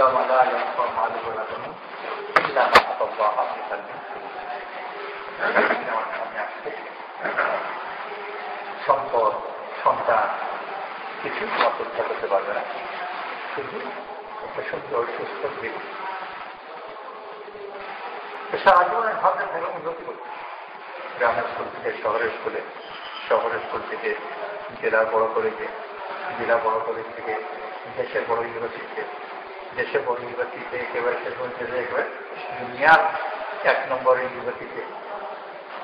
لا ينفع مال ولا بنون إلا من أتى الله بقلب سليم। সম্পদ, সন্তান কিছু অপেক্ষা করতে পারবে না, শুধু একটা সুন্দর সুস্থ জীবন। সারা জীবনের ভাবনা থেকে উন্নতি করছে, গ্রামের স্কুল থেকে শহরের স্কুলে, শহরের স্কুল থেকে জেলার বড় কলেজে, জেলা বড় কলেজ থেকে দেশের বড় ইউনিভার্সিটিতে, দেশের বড় ইউনিভার্সিটিতে একেবারে শেষ হয়েছে একেবারে দুনিয়ার 1 নম্বরের ইউনিভার্সিটিতে,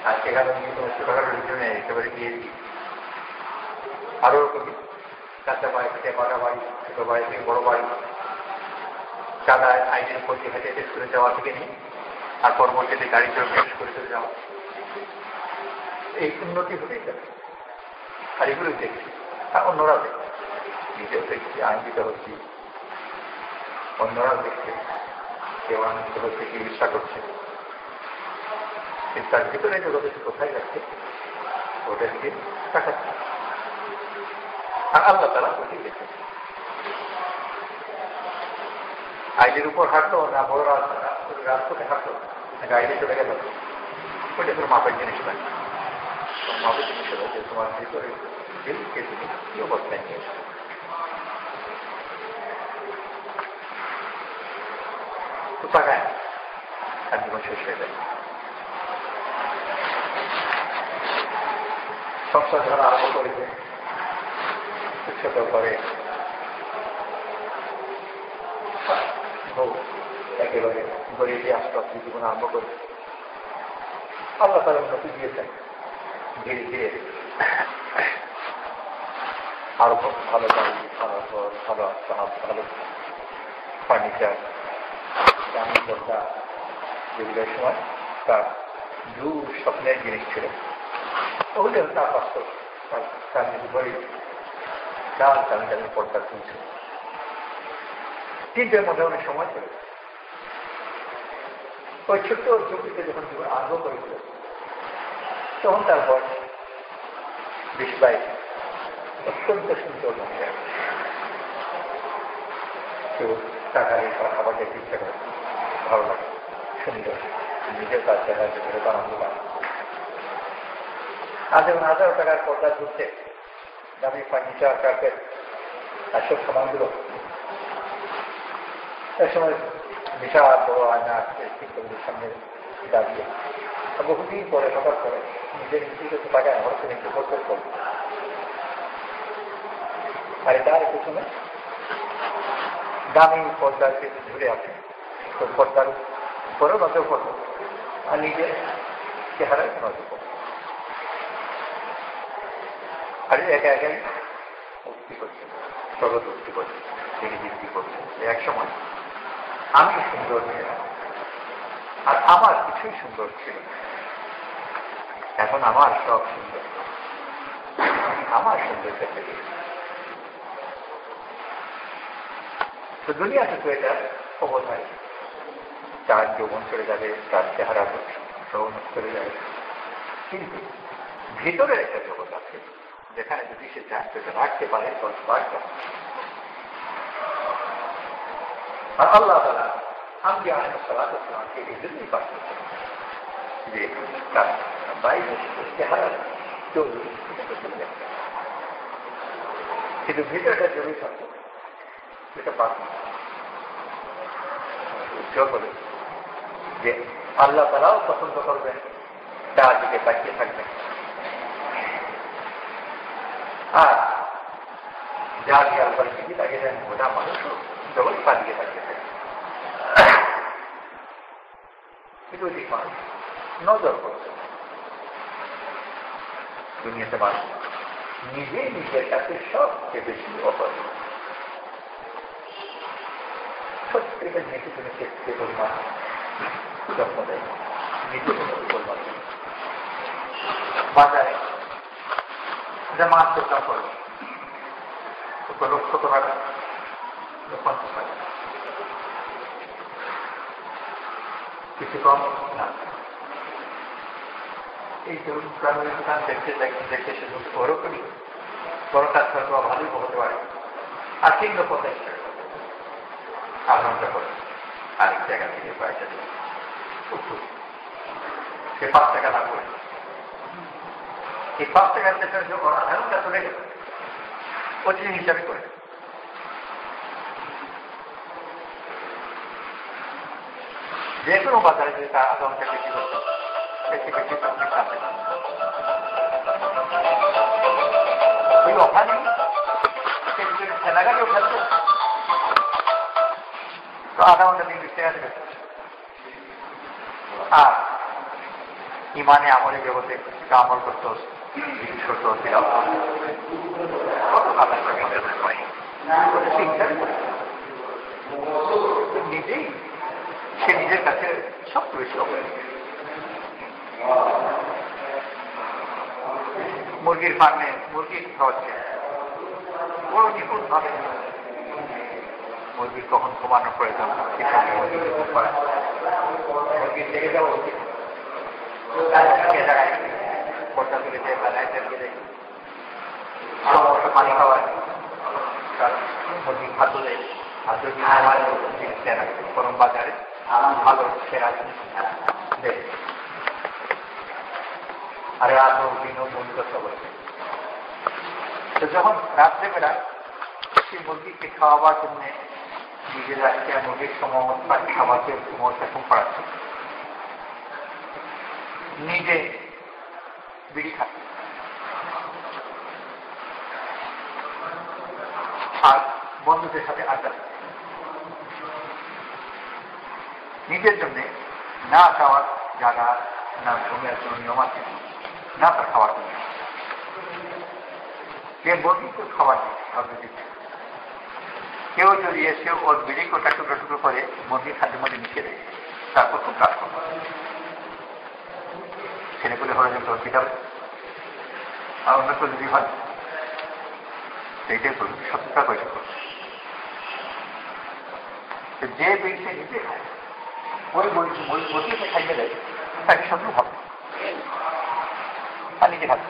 আর সেখানে ছোটখাটো রিজনে একেবারে গিয়ে আরো কাঁচা বাড়ি থেকে বাড়া বাড়ি, ছোট বাড়ি থেকে বড় বাড়ি, কাদায় আইনের পথে হেঁটে হেঁটে স্কুলে যাওয়া থেকে নিয়ে আর পরবর্তীতে গাড়ি করে শেষ করে চলে যাওয়া, এই উন্নতি হতেই যাবে। আর এগুলোই দেখছি, আর অন্যরা দেখছে, নিজেও দেখছি, আনন্দিত হচ্ছি, অন্যরাও দেখছে, কেউ আনন্দিত হচ্ছে, কি ইচ্ছা করছে। তার ভিতরে জগতে কোথায় যাচ্ছে ওদেরকে তাকাচ্ছে, আর আল্লাহ তাআলা ওটি দেখে। আইনের উপর হাঁটলো না, বড় রাস্তাতে হাঁটলো, গাড়িতে চলে গেল, ওইটা তোর মাপের জিনিস নয়। মাপের জিনিস হলো যে তোমার ভিতরে দিলকে তুমি কি অবস্থায় নিয়ে এসো। তো তাকায় আর জীবন শেষ হয়ে যায়। সংসার ধরা আরম্ভ করেছে, ছোট করে একেবারে গরিবী আস্তে আস্তে জীবন আরম্ভ করে আল্লাহ তাআলা উন্নতি দিয়েছেন। ধীরে ধীরে আরো ভালো গাড়ি, ভালো ঘর, ভালো আসবাব, ভালো ফার্নিচার, এমন দরকার যেগুলোর সময় তার দূর স্বপ্নের জিনিস ছিল, ওগুলো তার বাস্তব। তার যদি ঘরে ডাল দামি দামি পর্দা তুলছে, তিনটের মধ্যে অনেক সময় চলে গেছে। ওই ছোট্ট যুক্তিতে যখন জীবন আরম্ভ করেছিল তখন তার বয়স 20-22, অত্যন্ত সুন্দর মহিলা। কেউ টাকা খাবার যেতে ইচ্ছা করে, ভালো লাগে, সুন্দর, নিজের কাজ চেহারা ভিতরে আনন্দ পায়। আর যখন 1000 টাকার পর্দা তুলছে, দামি ফার্নিচার, কার্পেট আর সব সামানগুলো, এক সময় বিশাল বড় আয়না শিক্ষকদের সামনে দাঁড়িয়ে বহুদিন পরে হঠাৎ করে নিজের নিজেকে টাকায় আমার তিনি একটু করতে করবে, আর তার পেছনে দামি পর্দার ঝুলে আছে, তো পর্দার উপরেও নজর করবো আর নিজের চেহারায় নজর করবো। আর একা একাই উক্তি করছে, জগৎ উক্তি করছে, তিনি বৃদ্ধি করছে। এক সময় আমি সুন্দর ছিলাম আর আমার কিছুই সুন্দর ছিল, এখন আমার সব সুন্দর, আমার সুন্দর দেখতে গেছে। তো দুনিয়াতে তো এটা খবর হয়, তার যৌবন চলে যাবে, তার চেহারা রৌনক চলে যাবে, কিন্তু ভিতরের একটা জগৎ আছে যেখানে যদি সে চাকরিটা রাখতে পারে 10 বার। আর আল্লাহ তাআলা আম্বিয়া আলাইহিস সালাতু ওয়াস সালামকে এই জন্যই পাঠিয়েছেন যে তার বাইরের চেহারা চলে যাবে, কিন্তু ভিতরটা জরুরি থাকবে, এটা পাঠ উজ্জ্বল বলে যে আল্লাহ তাআলাও পছন্দ করবেন তার দিকে তাকিয়ে থাকবেন। আর যা খেয়াল করে দিকে তাকে দেন ওটা মানুষও জগৎ পালিয়ে থাকে, কিন্তু ওই মানুষ নজর করছে। দুনিয়াতে মানুষ নিজে নিজের কাছে সবচেয়ে বেশি অপরাধ, প্রত্যেকের নিজে তুমি ক্ষেত্রে পরিমাণ যত্ন দেয়, নিজের পরিমাণ বাজারে যে মাছ দোকান করবে 1,00,000 টাকা, 50 টাকা, কিছু কম না। এই ধরুন প্রাণীর দোকান দেখতে দেখতে সে বড় করি, বড় কাজ করতে ভালোই হতে পারে, আর 350 টাকা আধা ঘন্টা করে আরেক জায়গা থেকে পয়সা দেবে, সে 5 টাকা লাভ করে। এই 5 টাকার পেছনে যখন আধা ঘন্টা চলে গেল, প্রতিদিন হিসাবে করে যে কোনো বাজারে যদি তার আধা ঘন্টা বেশি করতো, বেশি বেশি প্রফিট আছে। ওই ওখানে ঠেলাগাড়িও খেলতো, তো আধা ঘন্টা দিয়ে 20 টাকা দেবে। আর ইমানে আমলে জগতে আমল করতো, জিজ্ঞেস করতো, কত কাজ নিজেই সে নিজের কাছে সব বেশি হবে। মুরগির ফার্মে মুরগি খাওয়াচ্ছে বড় নিপুণ ভাবে, মুরগির কখন ঘুমানো প্রয়োজন, মুরগির লেগে যাওয়া উচিত, পর্দা তুলে দেয় বা লাইটার দিয়ে দেয়, পানি খাওয়ায়, মুরগি খাদ্য দেয়, আর যদি আমার জিনিস দেয় না, গরম বাজারে ভালো সেরা জিনিস দেয়। আর রাত দিনও বন্ধুত্ব করছে। তো যখন রাত্রেবেলা সেই মুরগিকে খাওয়াবার জন্য নিজেরা মুরগির সময় খাবারকে মরতেখন করাচ্ছে, নিজে বিড়ি খাচ্ছে আর বন্ধুদের সাথে আড্ডা, নিজের জন্য না খাওয়ার জায়গা, না ঘুমের কোনো নিয়ম আছে, না তার খাওয়ার জন্য যে মুরগিকে খাবার দিচ্ছে। কেউ যদি এসে ওর বিড়ি কোটা টুকরো টুকরো করে মুরগির খাদ্যের মধ্যে মিশিয়ে দেয়, তারপর খুব কাজ করবে, ছেলেগুলো হয়ে যেত পিটাবে। আর অন্য কেউ যদি হয় সেইটাই করবে, 70 টাকা পয়সা করবে। যে বিড়ি সে নিজে খায়, ওই মুরগিকে খাইয়ে দেয়, তাকে শত্রু হবে আর নিজে খাবে।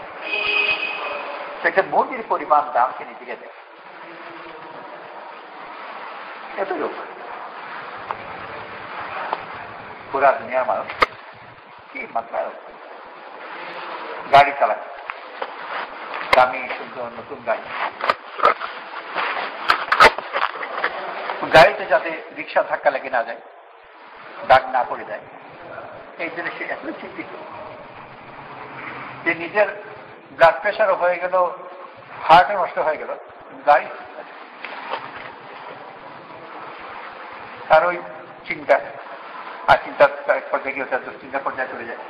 একটা মুরগির পরিমাণ দাম সে নিজেকে দেয়, এত লোক পুরা দুনিয়ার মানুষ কি মাত্রায় গাড়ি চালাচ্ছে, দামি সুন্দর নতুন গাড়ি, গাড়িতে যাতে রিক্সা ধাক্কা লেগে না যায়, দাগ না পড়ে যায়, এই জন্য সে এত চিন্তিত যে নিজের ব্লাড প্রেশারও হয়ে গেল, হার্টও নষ্ট হয়ে গেল, গাড়ি তার ওই চিন্তা, আর চিন্তা পর্যায়ে গিয়ে তার দুশ্চিন্তা পর্যায়ে চলে যায়।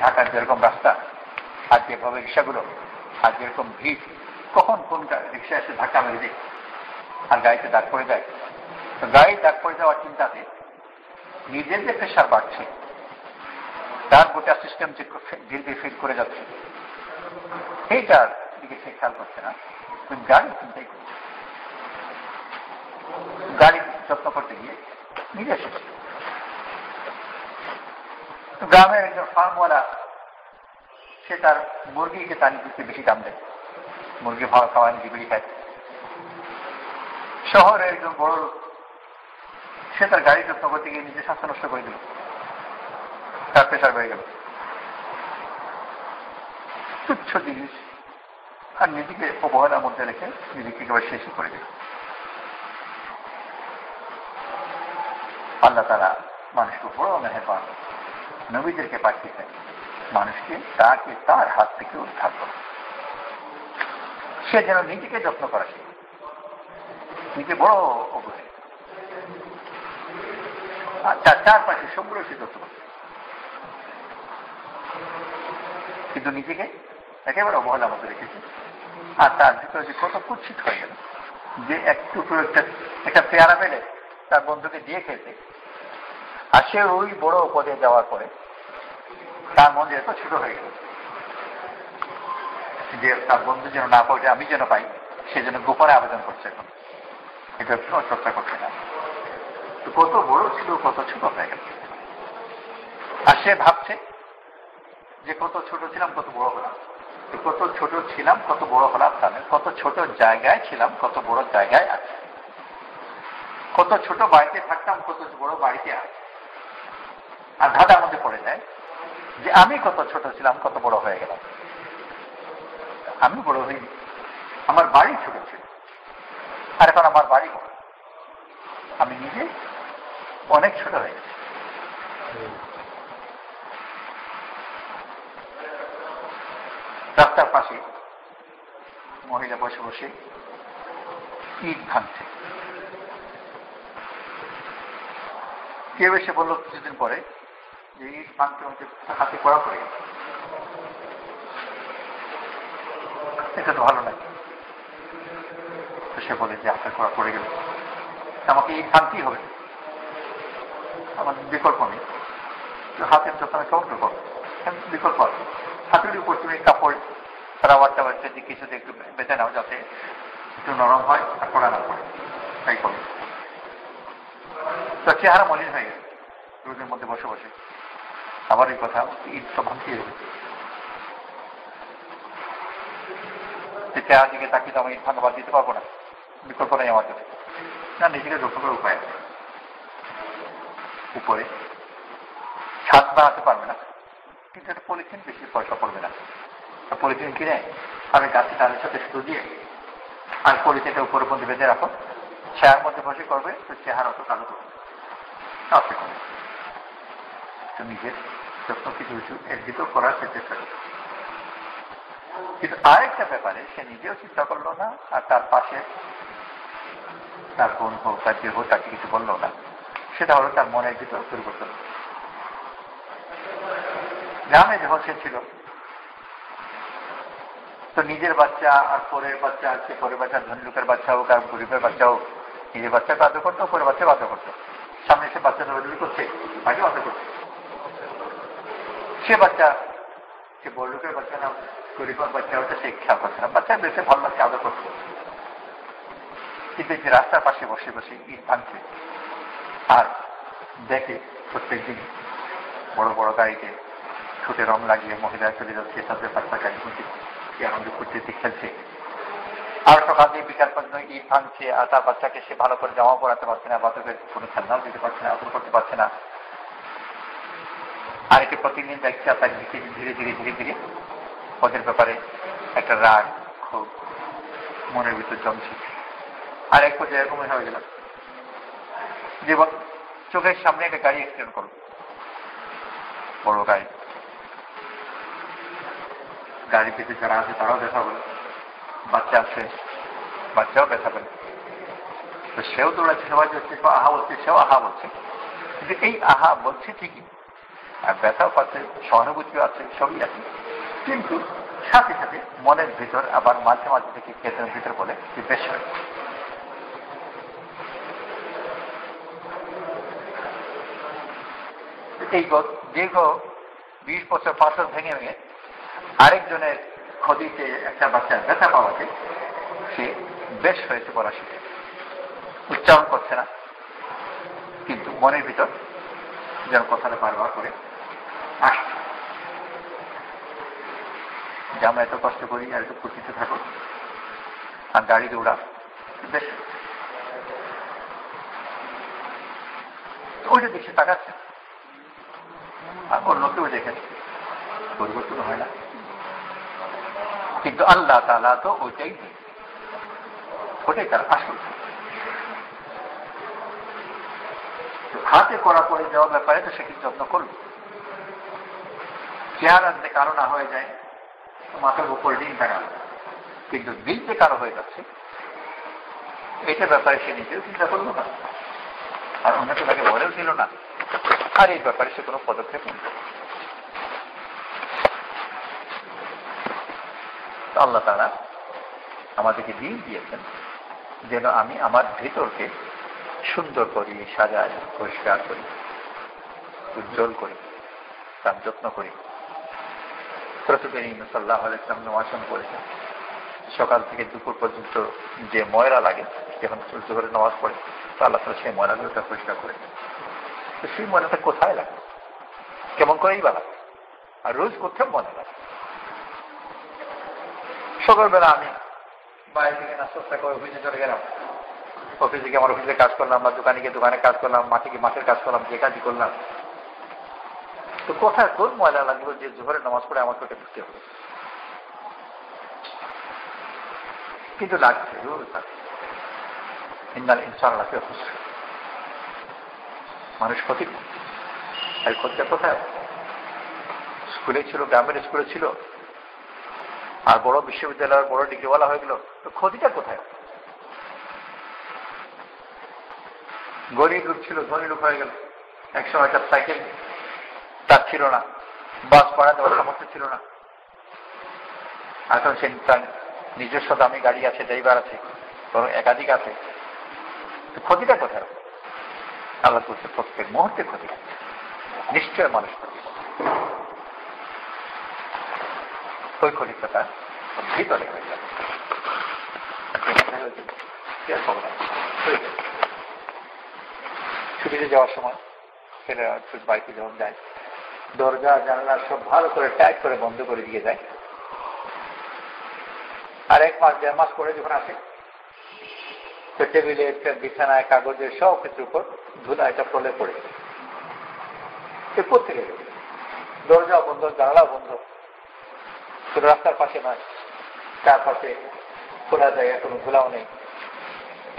ঢাকার যেরকম রাস্তা, আর যেভাবে রিক্সাগুলো, আর যেরকম ভিড়, কখন কোন রিক্সা এসে ধাক্কা মেরে দেয় আর গাড়িতে দাগ পড়ে যায়। তো গাড়ি দাগ পড়ে যাওয়ার চিন্তাতে নিজের যে প্রেশার বাড়ছে, তার গোটা সিস্টেম যে ধীরে ফিল করে যাচ্ছে, সেইটার দিকে সে খেয়াল করছে না, গাড়ি চিন্তাই করছে। গাড়ি যত্ন করতে গিয়ে নিজে শেষ। গ্রামের একজন ফার্মওয়ালা, সে তার মুরগিকে তার নিজেকে বেশি দাম দেয়, মুরগি ভালো খাওয়া নিজে বিড়ি খায়। শহরে একজন বড় লোক, সে তার গাড়ি যত্ন করতে গিয়ে নিজে স্বাস্থ্য নষ্ট করে দিল, তার প্রেশার বেড়ে গেল। তুচ্ছ জিনিস, আর নিজেকে অবহেলার মধ্যে রেখে নিজেকে একেবারে শেষই করে দিল। আল্লাহ তাআলা মানুষকে বড় মেহেরবান, নবীদেরকে পাঠিয়েছেন মানুষকে তাকে তার হাত থেকে উদ্ধার করে। সে যেন নিজেকে যত্ন করা শিখে, নিজে বড় অবশ্যই, আর তার চারপাশে সবগুলো সে যত্ন করে, কিন্তু নিজেকে একেবারে অবহেলার মধ্যে রেখেছে। আর তার ভিতরে যে কত কুৎসিত হয়ে গেল, যে একটু একটা পেয়ারা পেলে তার বন্ধুকে দিয়ে খেতে, আর সে ওই বড় পদে যাওয়ার পরে তার মন এত ছোট হয়ে গেল যে তার বন্ধু যেন না পাওয়া, আমি যেন পাই, সে যেন গোপনে আবেদন করছে। এখন এটা চর্চা করছে না, কত বড় ছিল, কত ছোট হয়ে গেল। আর সে ভাবছে যে কত ছোট ছিলাম, কত বড় হলাম, কত ছোট ছিলাম, কত বড় হলাম, তাহলে কত ছোট জায়গায় ছিলাম, কত বড় জায়গায় আছে। কত ছোট বাড়িতে থাকতাম, কত বড় বাড়িতে আছে, আর ধাঁধার মধ্যে পড়ে যায় যে আমি কত ছোট ছিলাম, কত বড় হয়ে গেলাম। আমি বড় হইনি, আমার বাড়ি ছোট ছিল, আর এখন আমার বাড়ি বড়, আমি নিজে অনেক ছোট হয়ে গেছি। রাস্তার পাশে মহিলা বসে বসে ইট ভাঙছে। কেউ এসে বলল কিছুদিন পরে যে ইট ভাঙতে ভাঙতে হাতে কড়া পড়ে গেছে, এটা তো ভালো নাই। তো সে বলে যে হাতে কড়া পড়ে গেল, আমাকে ইট ভাঙতেই হবে, আমার বিকল্প নেই। হাতের দোকানে কাউন্টার করো, বিকল্প আছে, হাতের উপর তুমি কাপড় রাবার টাবার যদি কিছুতে একটু বেঁধে নাও যাতে একটু নরম হয় আর পড়া না পড়ে, তাই করো। তো চেহারা মলিন হয়ে গেছে রোদের মধ্যে বসে বসে। আবার এই কথা, ঈদ তো ভাঙতেই হবে। চেহারা দিকে তাকিয়ে তো আমি ঈদ ভাঙা বাদ দিতে পারবো না, বিকল্প নেই আমার কাছে, না নিজেকে রক্ষা করার উপায় আছে। উপরে ছাদ বানাতে পারবে না, কিন্তু একটা পলিথিন বেশি পয়সা পড়বে না, পলিথিন কিনে আমি গাছে তাদের সাথে শুধু দিয়ে আর পলিথিনটা উপরের মধ্যে বেঁধে রাখো, চেয়ার মধ্যে বসে করবে, তো চেহারা অত কালো করবে আপনি করবে। তো নিজের যত্ন কিছু কিছু এর ভিতর করার চেষ্টা করবে। কিন্তু আরেকটা ব্যাপারে সে নিজেও চিন্তা করলো না, আর তার পাশে তার বোন হোক তার যে হোক তাকে কিছু বললো না। সেটা হলো তার মনের ভিতর পরিবর্তন। গ্রামে যখন সে ছিল, তো নিজের বাচ্চা আর পরের বাচ্চা, সে পরের বাচ্চা ধনী লোকের বাচ্চা হোক আর গরিবের বাচ্চা হোক, নিজের বাচ্চাকে আদর করতো, পরের বাচ্চা আদর করতো। সামনে সে বাচ্চা দৌড়াদৌড়ি করছে, তাকে আদর করছে। সে বাচ্চা, সে বড় লোকের বাচ্চা না গরিবের বাচ্চা হচ্ছে, সে খেয়াল করছে না, বাচ্চা বেশি ভালো লাগছে, আদর করছে। কিন্তু যে রাস্তার পাশে বসে বসে ইট ভাঙছে আর দেখে প্রত্যেকদিন বড় বড় গাড়িতে ছুটে রং লাগিয়ে মহিলা চলে যাচ্ছে, তাদের বাচ্চা গাড়ি আনন্দ করতে খেলছে, আর সকাল দিয়ে বিকাল পর্যন্ত ইট ভাঙছে, আর তার বাচ্চাকে সে ভালো করে জামা পড়াতে পারছে না, বাচ্চাকে কোনো খেলনাও দিতে পারছে না, আদর করতে পারছে না। আর এটি প্রতিদিন দেখছে, আর তার ধীরে ধীরে ধীরে ধীরে ওদের ব্যাপারে একটা রাগ খুব মনের ভিতর জমছে। আর এক পর্যায়ে এরকম হয়ে গেল যে চোখের সামনে একটা গাড়ি অ্যাক্সিডেন্ট করলো, বড় গাড়ি, গাড়ির পিছনে যারা আছে তারাও ব্যথা বলে, বাচ্চা আছে বাচ্চাও ব্যথা বলে। তো সেও দৌড়াচ্ছে, সবাই যাচ্ছে, আহা বলছে, সেও আহা বলছে। কিন্তু এই আহা বলছে ঠিকই, আর ব্যথাও পাচ্ছে, সহানুভূতিও আছে, সবই আছে, কিন্তু সাথে সাথে মনের ভিতর আবার মাঝে মাঝে থেকে কেতনের ভিতর বলে যে বেশ হয়। এই দীর্ঘ 20 বছর পাথর ভেঙে ভেঙে আরেকজনের ক্ষতিতে একটা বাচ্চার ব্যথা পাওয়াতে সে বেশ হয়েছে বলা শিখে, উচ্চারণ করছে না, কিন্তু মনের ভিতর যেন কথাটা বারবার করে আসছে যে আমরা এত কষ্ট করি আর একটু ফুর্তিতে থাকো আর গাড়ি দৌড়া বেশ। ওইটা দেখে তাকাচ্ছে, আর অন্য কেউ দেখেছে, পরিবর্তন হয় না। কিন্তু আল্লাহ তাআলা তো ওইটাই নেই, ওটাই তার আসল। হাতে করা পড়ে যাওয়ার ব্যাপারে তো সে কিছু যত্ন করবে, চেহারা যদি কারো না হয়ে যায় মাথার উপর ঋণ টাকা, কিন্তু দিল যে কারো হয়ে যাচ্ছে এইটা ব্যাপারে সে নিজেও চিন্তা করলো না, আর অন্যকে তাকে বলেও দিল না, আর এই ব্যাপারে সে কোনো পদক্ষেপ নিল। আল্লাহ তাআলা আমাদেরকে দিন দিয়েছেন যেন আমি আমার ভেতরকে সুন্দর করি, সাজাই, পরিষ্কার করি, উজ্জ্বল করি, তার যত্ন করি। রাসূল সাল্লাল্লাহু আলাইহি ওয়াসাল্লাম ওয়াসন করেছেন, সকাল থেকে দুপুর পর্যন্ত যে ময়লা লাগে যখন জোহরে নামাজ পড়ে, তো আল্লাহ তাআলা সেই ময়লাগুলোকে পরিষ্কার করে। তো সেই ময়লাটা কোথায় লাগে, কেমন করেই বা লাগে, আর রোজ কোথাও ময়লা লাগে। সকালবেলা আমি বাইরে থেকে নাস্তা করে অফিসে চলে গেলাম, অফিসে গিয়ে আমার অফিসে কাজ করলাম, বা দোকানে গিয়ে দোকানে কাজ করলাম, মাঠে গিয়ে মাঠের কাজ করলাম, যে কাজই করলাম, তো কোথায় তোর ময়লা লাগলো যে জোহরের নামাজ পড়ে আমাকে ওটা ঢুকতে হবে? কিন্তু লাগছে ইনশাআল্লাহকে মানুষ ক্ষতি, আর ক্ষতিটা কোথায়? স্কুলে ছিল, গ্রামের স্কুলে ছিল, আর বড় বিশ্ববিদ্যালয়ের বড় ডিগ্রিওয়ালা হয়ে গেল, তো ক্ষতিটা কোথায়? গরিব লোক ছিল, ধনী লোক হয়ে গেল, একসময় তার সাইকেল তার ছিল না, বাস ভাড়া দেওয়ার সামর্থ্য ছিল না, এখন সে তার নিজস্ব দামি গাড়ি আছে, ড্রাইভার আছে, বরং একাধিক আছে, তো ক্ষতিটা কোথায়? আল্লাহ বলছে প্রত্যেক মুহূর্তে ক্ষতি, নিশ্চয় মানুষ ক্ষতি। ওই ক্ষতিটা ভিতরে হয়ে যাবে। ছুটিতে যাওয়ার সময় ছেলেরা বাইকে যখন যায়, দরজা জানালা সব ভালো করে টাইট করে বন্ধ করে দিয়ে যায়, আর 1 মাস 1.5 মাস পরে যখন আসে, তো টেবিলে, বিছানায়, কাগজের সব কিছুর উপর ধুলা এটা প্রলে পড়ে কোথেকে গেল? দরজা বন্ধ, জানালা বন্ধ, শুধু রাস্তার পাশে নয়, চারপাশে খোলা জায়গা, কোনো ধুলাও নেই,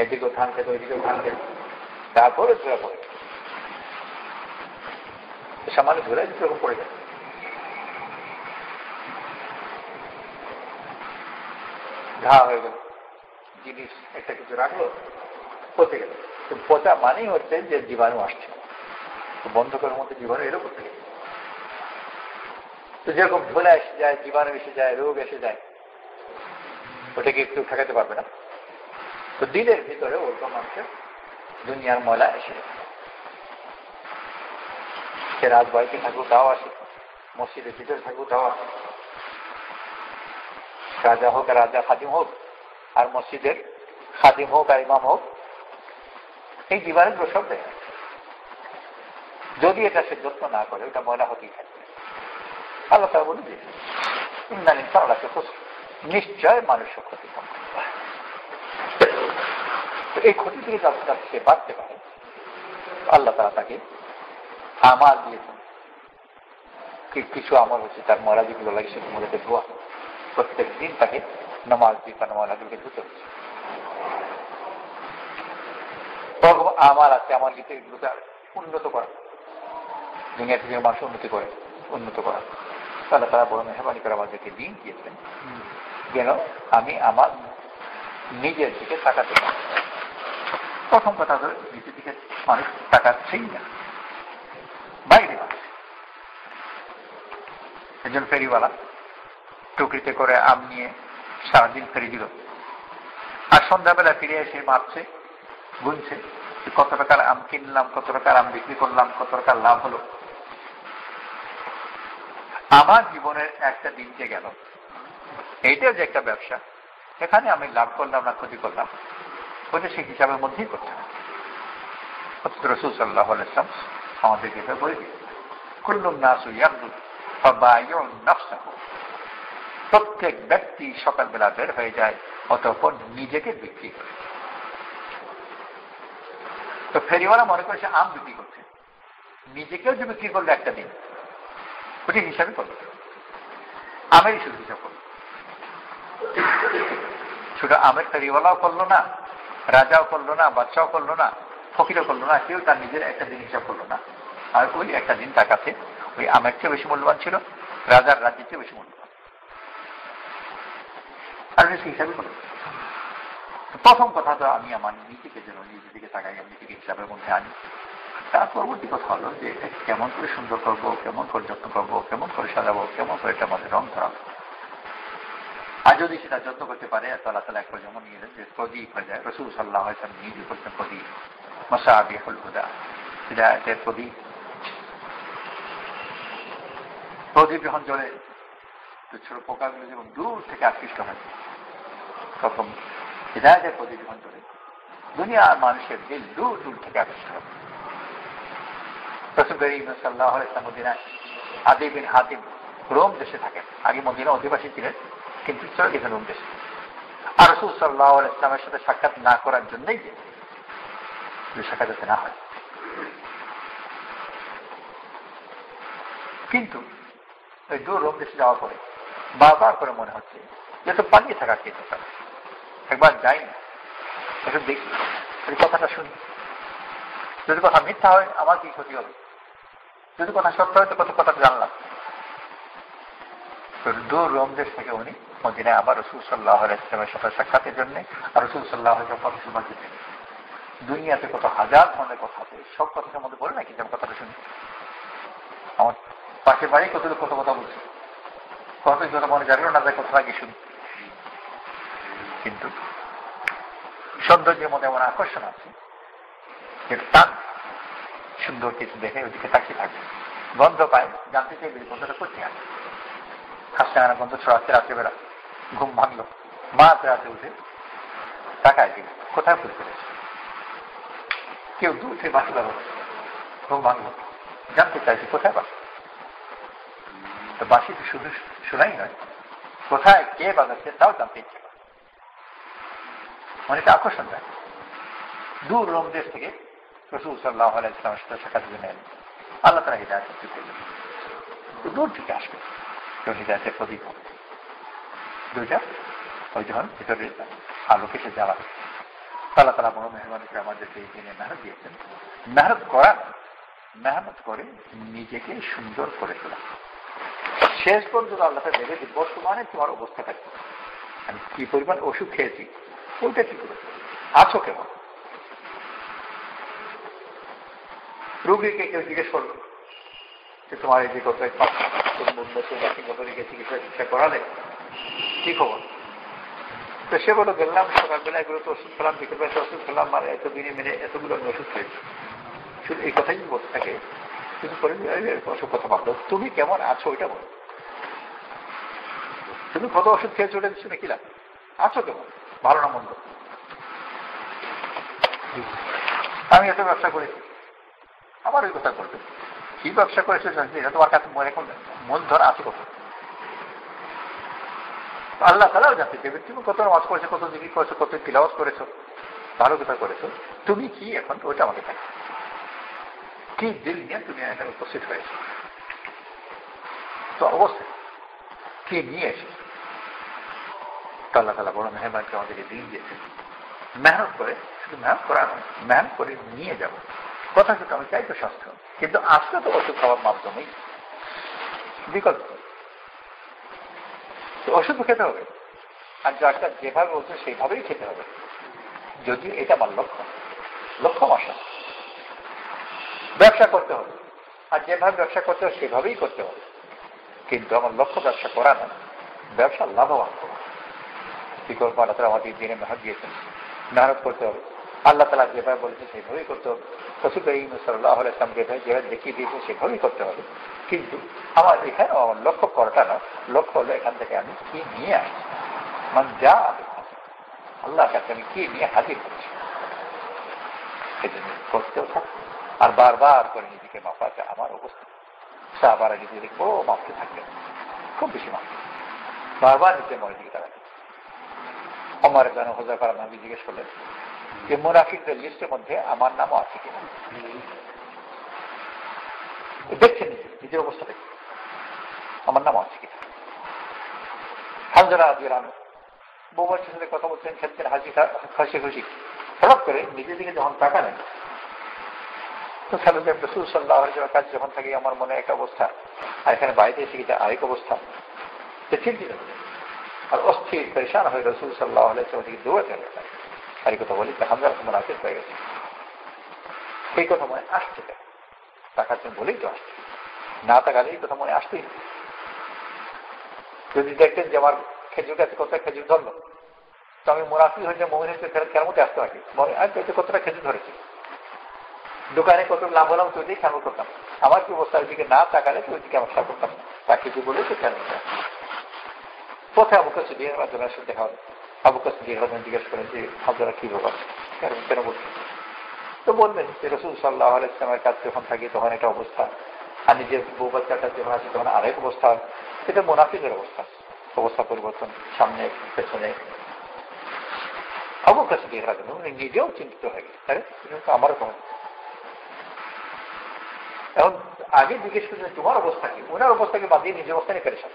এদিকেও ধান খেত, ওইদিকেও ধান খেত, তারপরে ধুলা পড়ে, সামান্য ধুলা যেরকম পড়ে যায়। ঘা হয়ে গেল, জিনিস একটা কিছু রাখলো, পচে গেল, তো পচা মানেই হচ্ছে যে জীবাণু আসছে, তো বন্ধ করার মধ্যে জীবাণু এরও করতে গেল, তো যেরকম ধুলা এসে যায়, জীবাণু এসে যায়, রোগ এসে যায়, ওটাকে একটু ঠেকাতে পারবে না। তো দিলের ভিতরে ওরকম মানুষের দুনিয়ার ময়লা এসে যায়, সে রাজবাড়িতে থাকুক তাও আসে, মসজিদের ভিতরে থাকুক তাও আসে, রাজা হোক আর রাজা খাদিম হোক, আর মসজিদের খাদিম হোক আর ইমাম হোক, এই জীবাণুগুলো সব দেয়। যদি এটা সে যত্ন না করে, ওটা ময়লা হতেই থাকবে। আল্লাহ তাআলা বলে দিয়েছে, ইন্নাল ইনসানা লাফি খুসর, নিশ্চয় মানুষের ক্ষতি হবে। এই ক্ষতি থেকে যতটা সে বাঁচতে পারে, আল্লাহ তাআলা তাকে আমাল দিয়েছেন, কিছু আমল হচ্ছে তার ময়লা যেগুলো লাগে সেগুলোকে ধোয়া, প্রত্যেক দিন তাকে নামাজ দিয়ে তার ময়লাগুলোকে ধুতে হচ্ছে। আমার আছে, আমার গীতে এগুলোকে উন্নত করা, দুনিয়া থেকে মানুষ উন্নত করা, তাহলে তারা বড় মেহরবানি করে আমাদেরকে দিন দিয়েছেন, যেন আমি আমার নিজের দিকে তাকাতে পারি। প্রথম কথা হলো নিজের দিকে মানুষ তাকাচ্ছেই না, বাইরে মানুষ। একজন ফেরিওয়ালা টুকরিতে করে আম নিয়ে সারাদিন ফেরি দিল, আর সন্ধ্যাবেলা ফিরে এসে মাপছে, গুনছে কত টাকার আম কিনলাম, কত টাকার আম বিক্রি করলাম, কত টাকার লাভ হলো। আমার জীবনের একটা দিনকে গেল, এইটাও যে একটা ব্যবসা, এখানে আমি লাভ করলাম না ক্ষতি করলাম, ওটা সেই হিসাবের মধ্যেই করতে হবে। রাসূল সাল্লাল্লাহু আলাইহি ওয়াসাল্লাম আমাদেরকে এটা বলে দিয়েছে, কুল্লুন নাসু ইয়াগদু ফাবায়ুন নাফসাহু, প্রত্যেক ব্যক্তি সকালবেলা বের হয়ে যায়, অতঃপর নিজেকে বিক্রি করে। তো ফেরিওয়ালা মনে করে সে আম বিক্রি করছে, নিজেকেও যে বিক্রি করলো একটা দিন, ওটি হিসাবে করলো, আমেরই শুধু হিসাব করলো। শুধু আমের ফেরিওয়ালাও করলো না, রাজাও করলো না, বাদশাও করলো না, ফকিরও করলো না, কেউ তার নিজের একটা দিন হিসাব করলো না। আর ওই একটা দিন তার কাছে ওই আমের চেয়ে বেশি মূল্যবান ছিল, রাজার রাজ্যের চেয়ে বেশি মূল্যবান, আর সে হিসাবে করলো। প্রথম কথা তো আমি আমার নিজেকে যেন নিজের দিকে তাকাই, আমি নিজেকে হিসাবের মধ্যে আনি। তার পরবর্তী কথা হলো যে কেমন করে সুন্দর করবো, কেমন করে যত্ন করবো, কেমন করে সাজাবো, কেমন করে এটার মধ্যে রং ধরাবো। আর যদি সেটা যত্ন করতে পারে, আল্লাহ তাআলা এক যেমন নিয়ে যে প্রদীপ হয়ে যায়, রাসূল সাল্লাল্লাহু আলাইহি ওয়াসাল্লাম নিজে করতেন প্রদীপ, মাসাবিহুল হুদা, হিদায়াতের প্রদীপ। প্রদীপ যখন জ্বলে, তো ছোট পোকাগুলো যখন দূর থেকে আকৃষ্ট হয়, তখন হিদায়াতের প্রদীপ যখন জ্বলে, দুনিয়ার মানুষের দিল দূর দূর থেকে আকৃষ্ট হবে। রাসূল করিম সাল্লাল্লাহু আলাইহি ওয়াসাল্লাম মদিনায় আদি বিন হাতিম রোম দেশে থাকেন, আগে মদিনা অধিবাসী ছিলেন, কিন্তু চলে গেছেন রোম দেশে। আর রাসূল সাল্লাল্লাহু আলাইহি ওয়াসাল্লামের সাথে সাক্ষাৎ না করার জন্যই যে যদি শাখা যাতে না হয়। কিন্তু ওই দূর রোম দেশে যাওয়ার পরে বারবার করে মনে হচ্ছে যে তো পালিয়ে থাকা কে দরকার, একবার যাই না, একটু দেখি, এই কথাটা শুনি। যদি কথা মিথ্যা হয় আমার কি ক্ষতি হবে, যদি কথা সত্য হয় তো কত কথা জানলাম। দূর রোম দেশ থেকে উনি মদিনায় আবার রাসূল সাল্লাল্লাহু আলাইহি ওয়াসাল্লামের সাথে সাক্ষাতের জন্য আর রাসূল সাল্লাল্লাহু আলাইহি ওয়াসাল্লাম পথ যেতেন। দুনিয়াতে কত হাজার ধরনের কথা আছে, সব কথার মধ্যে বলে নাকি যেমন কথাটা শুনি। আমার পাশে বাড়ি কত কথা বলছে, কত কথা মনে যাবেও না যায়, কথা আগে শুনি। কিন্তু সৌন্দর্যের মধ্যে এমন আকর্ষণ আছে যে টান সুন্দর কিছু দেখে ওইদিকে তাকিয়ে থাকবে, গন্ধ পায়, জানতে চাইবে গন্ধটা করতে আসে, হাসতে আনা গন্ধ ছড়াচ্ছে। রাত্রেবেলা ঘুম ভাঙলো, মা রাতে উঠে তাকায় দিল কোথায় ফুল করেছে, কেউ দূর থেকে বাসি ব্যবহার, ঘুম ভাঙলো, জানতে চাইছে কোথায় বাসি। তো বাসি তো শুধু শোনাই নয়, কোথায় কে বাজাচ্ছে তাও জানতে ইচ্ছে করে, অনেকটা আকর্ষণ দেয়। দূর রোম দেশ থেকে রাসূল সাল্লাল্লাহু আলাইহি ওয়াসাল্লামের সাথে সাক্ষাৎ জন্য এলেন, আল্লাহ তাআলা হিদায়াত দিলেন। দূর থেকে আসবে, কেউ হিদায়াতের প্রদীপ হবে, দুইটা ওই যখন ভিতরে আলোকে সে জ্বালা। আল্লাহ তাআলা বড় মেহরবানি করে আমাদেরকে এই দিনে মেহনত দিয়েছেন। মেহনত করা, মেহনত করে নিজেকে সুন্দর করে তোলা। শেষ পর্যন্ত আল্লাহ ভেবে দিই বর্তমানে তোমার অবস্থাটা কি, আমি কি পরিমাণ ওষুধ খেয়েছি, ওইটা কি করে আছো কেমন। রোগীকে কেউ জিজ্ঞেস করলো যে তোমার এই যে গত এক মাস চিকিৎসা করালে কি খবর, তো সে বলো গেলাম সকালবেলা এগুলো তো ওষুধ খেলাম, বিকেলবেলা ওষুধ খেলাম, আর এতদিনে মেনে এতগুলো আমি ওষুধ খেয়েছি। শুধু এই কথাই বলতে থাকে, কিছু করে অসুখ কথা ভাবলো, তুমি কেমন আছো ওইটা বলো। তুমি কত ওষুধ খেয়েছো ওটা শুনে কি লাভ, আছো কেমন, ভালো না মন্দ। আমি এত ব্যবসা করেছি, আমার ওই কথা বলবে কি ব্যবসা করেছো এটা তোমার কাছে এখন মূলধন আছে কত। আল্লাহ তাআলাও জানতে চাইবে তুমি কত নামাজ করেছো, কত জিকির করেছো, কত তিলাওয়াত করেছো, ভালো কথা করেছো, তুমি কি এখন ওইটা আমাকে থাকে কি দিল নিয়ে তুমি এখানে উপস্থিত হয়েছো, তো অবশ্যই কি নিয়ে এসেছো। তো আল্লাহ তাআলা বড় মেহরবানি করে আমাদেরকে দিন দিয়েছেন। মেহনত করে, শুধু মেহনত করা নয়, মেহনত করে নিয়ে যাবো। কথা কিন্তু আমি চাই তো স্বাস্থ্য, কিন্তু আসলে তো ওষুধ খাওয়ার মাধ্যমেই বিকল্প। তো ওষুধ খেতে হবে, আর যারটা যেভাবে বলছে সেইভাবেই খেতে হবে, যদিও এটা আমার লক্ষ্য মশা। ব্যবসা করতে হবে, আর যেভাবে ব্যবসা করতে হবে সেভাবেই করতে হবে, কিন্তু আমার লক্ষ্য ব্যবসা করা না, ব্যবসা লাভবান করা। বিকল্প আল্লাহ তাআলা আমাদের দিনে মেহনত দিয়েছেন, মেহনত করতে হবে। আল্লাহ তাআলা যেভাবে বলেছে সেভাবেই করতে হবে, রাসূল করিম সাল্লাল্লাহু আলাইহি ওয়াসাল্লাম যেভাবে দেখিয়ে দিয়েছে সেভাবেই করতে হবে। কিন্তু আমার এখানেও আমার লক্ষ্য করাটা না, লক্ষ্য হলো এখান থেকে আমি কি নিয়ে আসছি, মানে যা আল্লাহর কাছে আমি কি নিয়ে হাজির করছি, সেজন্য করতেও থাক। আর বারবার করে নিজেকে মাপাতে আমার অবস্থা সাহাবারা নিজেদের ও মাপতে থাকবেন, খুব বেশি মাপতে, বারবার নিজের মনে দিকে তারা। ওমর ইবনে হুযায়ফা নবী জিজ্ঞেস করলেন যে মুনাফিকদের লিস্টের মধ্যে আমার নামও আছে কিনা। দেখছেন নিজের অবস্থা দেখে আমার নাম আছে কিনা। হানজালা রাদিয়াল্লাহু আনহু বউ বাচ্চার সাথে কথা বলছেন, খেলছেন, হাসি খুশি, হঠাৎ করে নিজের দিকে যখন তাকালেন তো রাসূল সাল্লাল্লাহু আলাইহি ওয়াসাল্লামের কাছে যখন থাকি আমার মনে একটা অবস্থা, আর এখানে বাইরে এসে গেছে আরেক অবস্থা, চিন্তিত আর অস্থির পরেশান হয়ে রাসূল সাল্লাল্লাহু আলাইহি ওয়াসাল্লাম থেকে দৌড়াতে লাগলেন। আর এই কথা বলি হামজালা মুনাফিক হয়ে গেছে, এই কথা মনে আসছে, তাকাচ্ছেন বলেই তো আসছে, না তাকালে এই কথা মনে আসতেই। যদি দেখতেন যে আমার খেজুর গাছে কতটা খেজুর ধরলো, তো আমি মুনাফিক হয়েছে মুমিন হয়েছে কেন মধ্যে আসতে পারি, মনে হয় কতটা খেজুর ধরেছে, দোকানে কত লাভ হলাম তো ওইদিকে খেয়াল করতাম, আমার কি অবস্থা ওইদিকে না তাকালে তো ওইদিকে আমার খেয়াল করতাম না, তাকে যে বলে তো খেয়াল করতাম। পথে আবু বকর সিদ্দিক রাদিয়াল্লাহু আনহু দেখা হলো, আবু বকর সিদ্দিক রাদিয়াল্লাহু আনহু জিজ্ঞেস করেন যে হামজালা কি ব্যাপার, কেন বলছেন, তো বললেন যে রাসূল সাল্লাল্লাহু আলাইহি ওয়াসাল্লামের কাছে যখন থাকি তখন একটা অবস্থা, আর নিজের বউ বাচ্চাটা যখন আছে তখন আরেক অবস্থা, এটা মুনাফিকের অবস্থা, অবস্থা পরিবর্তন সামনে পেছনে। আবু বকর সিদ্দিক রাদিয়াল্লাহু আনহু নিজেও চিন্তিত হয়ে গেছে, আরে এটা আমারও তো। এখন আগে জিজ্ঞেস করছে তোমার অবস্থা কি, ওনার অবস্থাকে বাদ দিয়ে নিজের অবস্থানে পেরেছেন।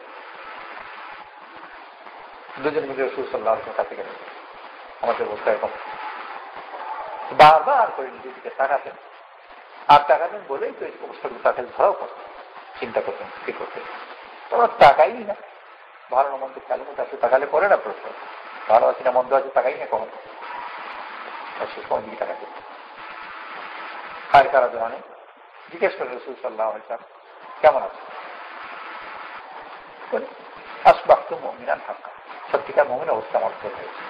দুজন মিলে রাসূল সাল্লাল্লাহু আলাইহি ওয়াসাল্লাম কাছে গেলেন, আমাদের অবস্থা এরকম। বারবার করে নিজের দিকে তাকাতেন, আর তাকাতেন বলেই তো এই অবস্থাগুলো তাকে ধরাও করতেন, চিন্তা করতেন কি করতেন। তোমার তাকাই না, ভালো না মন্দ খেয়াল মতো আসলে তাকালে পরে না প্রশ্ন, ভালো আছে না মন্দ আছে তাকাই না কখন, শেষ কোন দিকে তাকাতে। আর কারা দোকানে জিজ্ঞেস করেন রাসূল সাল্লাল্লাহু আলাইহি ওয়াসাল্লাম কেমন আছে, আসবাহতু মুমিনান হাক্কা, সত্যিকার মুমিন অবস্থা আমার হয়েছে।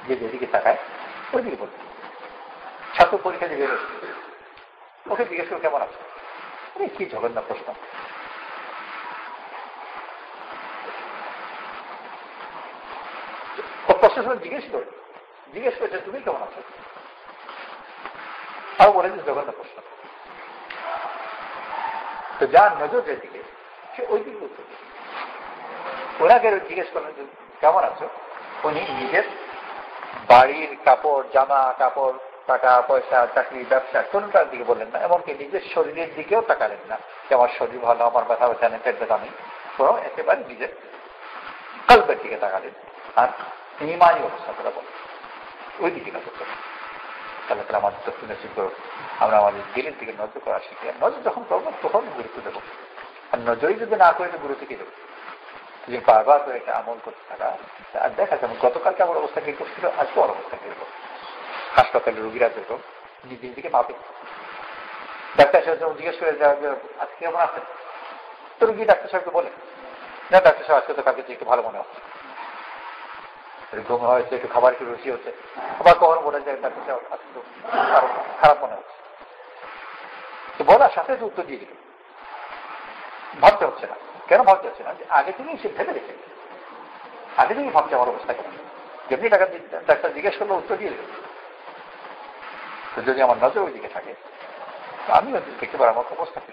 যে যেদিকে তাকায় ওই দিকে বলতে। ছাত্র পরীক্ষা দিয়ে বেরোচ্ছে, ওকে জিজ্ঞেস করে কেমন আছে, কি জঘন্য প্রশ্ন। ও প্রশ্ন জিজ্ঞেস করেছে তুমি কেমন আছো, আর বলে যে জঘন্য প্রশ্ন। তো যার নজর যেদিকে সে ওই দিকে উত্তর দিচ্ছে। ওনাকে জিজ্ঞেস করলেন যে কেমন আছো, উনি নিজের বাড়ির কাপড়, জামা কাপড়, টাকা পয়সা, চাকরি, ব্যবসা কোনটার দিকে বললেন না, এমনকি নিজের শরীরের দিকেও তাকালেন না যে আমার শরীর ভালো, আমার ব্যথা ব্যথা নেই, পেট ব্যথা নেই, বরং একেবারে নিজের কল্পের দিকে তাকালেন আর ইমানি অবস্থা করে বলেন ওই দিকে নজর করেন। তাহলে তাহলে আমাদের তথ্য নজর করুন, আমরা আমাদের দিলের দিকে নজর করা শিখি। নজর যখন করবো তখন গুরুত্ব দেবো, আর নজরই যদি না করে তো গুরুত্ব কি দেবো। যে বারবার করে একটা আমল করতে থাকা, আর দেখা যেমন গতকালকে আমার অবস্থা কিরকম ছিল, আজকে আমার অবস্থা কিরকম। হাসপাতালের রোগীরা যেরকম নিজের দিকে মাপে, ডাক্তার সাহেব যখন জিজ্ঞেস করে আজকে কেমন আছেন, তো রোগী ডাক্তার সাহেবকে বলে না ডাক্তার সাহেব আজকে তো কালকে একটু ভালো মনে হচ্ছে, ঘুম হয়েছে, একটু খাবার একটু রুচি হচ্ছে। আবার কখন বলে যায় ডাক্তার সাহেব আজকে তো আরো খারাপ মনে হচ্ছে, তো বলার সাথে উত্তর দিয়ে দিল। ভাবতে হচ্ছে না, কেন ভাবতে হচ্ছে না, যে আগে থেকেই সে ভেবে রেখে, আগে থেকেই ভাবছে আমার অবস্থা কেন, যেমনি ডাক্তার জিজ্ঞেস করলে উত্তর দিয়ে দেবে। তো যদি আমার নজর ওই দিকে থাকে আমি দেখতে পারি আমার অবস্থা কি,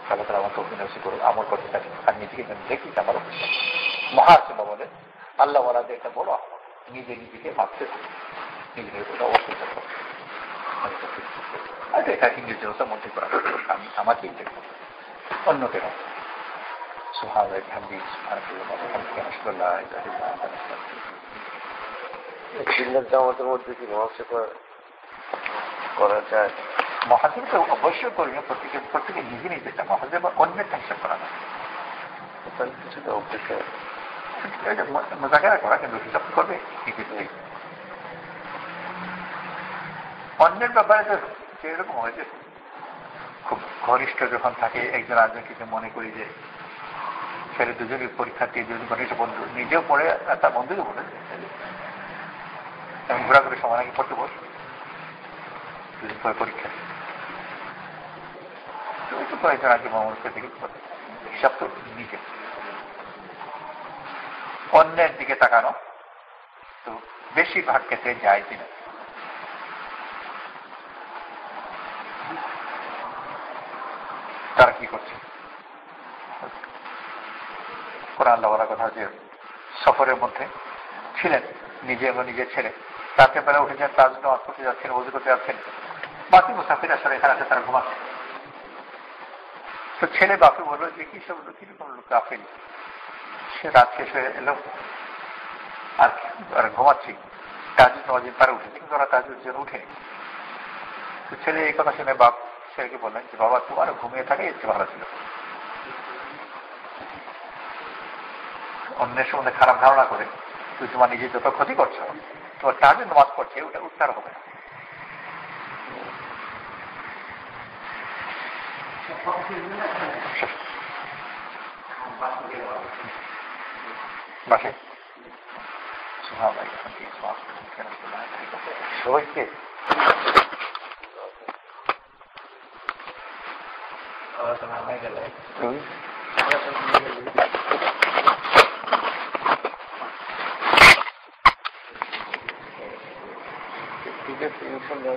তাহলে তারা আমার তখন বেশি করুন আমার করতে থাকি, আর নিজেকে দেখি আমার অবস্থা। মহাসিমা বলে আল্লাহ ওয়ালাদের একটা বড় নিজে নিজেকে ভাবতে থাকে, নিজেদের অবস্থা করছে। আচ্ছা, এটা নির্জনতার মধ্যে করা আমি আমাকেই দেখবো, অন্যকে না। জামাতের মধ্যে কি মহাসেবা করা যায়? মহাসেবা তো অবশ্যই করি না, প্রত্যেকে নিজে নিজে চায়, মহাসেবা অন্যের হিসাব করা না, কিছুটা অপেক্ষা মোজাকেরা করা, কিন্তু হিসাব করবে অন্যের ব্যাপারে। তো সেরকম হয়েছে খুব ঘনিষ্ঠ যখন থাকে একজন আরেকজন কিছু মনে করি যে ছেলে দুজনই পরীক্ষার্থী, দুজন ঘনিষ্ঠ বন্ধু, নিজেও পড়ে আর তার বন্ধুকে বলে আমি ঘোরাঘুরি সময় নাকি পড়তে বস দুদিন পরে পরীক্ষা, কয়েকজন আগে মহামুখের দিকে হিসাব তো নিজে। অন্যের দিকে তাকানো তো বেশিরভাগ ক্ষেত্রে যায় কিনা। তারা কি করছে, কোরআন আল্লাহ বলার কথা যে সফরের মধ্যে ছিলেন নিজে এবং নিজের ছেলে, রাতের বেলা উঠেছেন, তার জন্য নামাজ পড়তে যাচ্ছেন, ওযু করতে যাচ্ছেন, বাকি মুসাফির আসলে এখানে আছে, তারা ঘুমাচ্ছে। তো ছেলে বাপে বললো যে কি সব কিরকম লোক গাফিল, সে রাত শেষ হয়ে এলো আর ঘুমাচ্ছি, তাহাজ্জুদ নামাজের পারে উঠেছে, কিন্তু ওরা তাহাজ্জুদের জন্য উঠেনি। তো ছেলে এই কথা শুনে বাপ ছেলেকে বললেন যে বাবা তোমার ঘুমিয়ে থাকে এর চেয়ে ভালো ছিল, অন্যের সম্বন্ধে খারাপ ধারণা করে তুই তোমার নিজের যত ক্ষতি করছো, তোমার তাহাজ্জুদ নামাজ পড়ছে ওটা উদ্ধার হবে না। বাসে সবাইকে ঠিক আছে, ইনশাল্লাহ।